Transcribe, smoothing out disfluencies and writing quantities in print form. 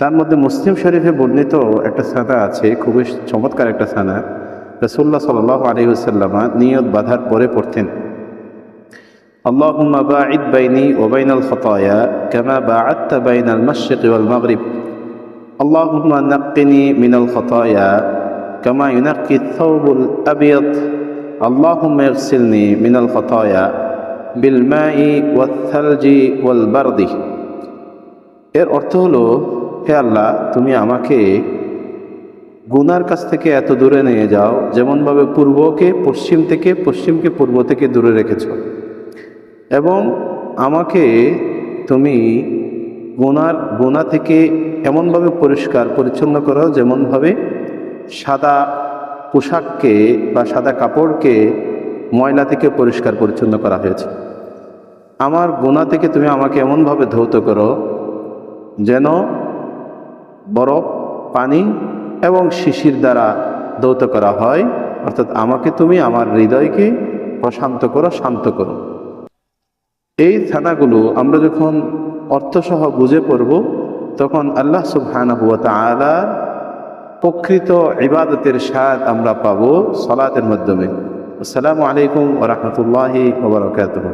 তার মধ্যে মুসলিম শরীফে বর্ণিত একটা সানা আছে, খুবই চমৎকার একটা সানা। রাসূলুল্লাহ সাল্লাল্লাহু আলাইহি ওয়াসাল্লাম নিয়ত বাঁধার পরে পড়তেন, আল্লাহুম্মা বাঈদ বাইনি ওয়া বাইনাল খাতায়া কামা বাআদতা বাইনাল মাশরিকি ওয়াল মাগরিব, আল্লাহুম্মা নাক্কিনি মিনাল খাতায়া কামা ইউনাক্কি আথ-থাওবুল আবিয়াদ, আল্লাহুম্মা ইগসিলনি মিনাল খাতায়া বিল মাই ওয়াথ থালজি ওয়াল বারদি। এর অর্থ হলো, হে আল্লাহ, তুমি আমাকে গুনার কাছ থেকে এত দূরে নিয়ে যাও যেমনভাবে পূর্বকে পশ্চিম থেকে, পশ্চিমকে পূর্ব থেকে দূরে রেখেছ, এবং আমাকে তুমি গুনাহ থেকে এমনভাবে পরিষ্কার পরিচ্ছন্ন করো যেমনভাবে সাদা পোশাককে বা সাদা কাপড়কে ময়লা থেকে পরিষ্কার পরিচ্ছন্ন করা হয়েছে। আমার গুনাহ থেকে তুমি আমাকে এমনভাবে ধৌত করো যেন বরফ, পানি এবং শিশির দ্বারা ধৌত করা হয়, অর্থাৎ আমাকে তুমি আমার হৃদয়কে প্রশান্ত করো, শান্ত করো। এই থানাগুলো আমরা যখন অর্থসহ বুঝে পড়ব, তখন আল্লাহ সুবহানাহু ওয়া তাআলা প্রকৃত ইবাদতের স্বাদ আমরা পাবো সালাতের মাধ্যমে। আসসালামু আলাইকুম ওয়া রাহমাতুল্লাহি ওয়া বারাকাতুহু।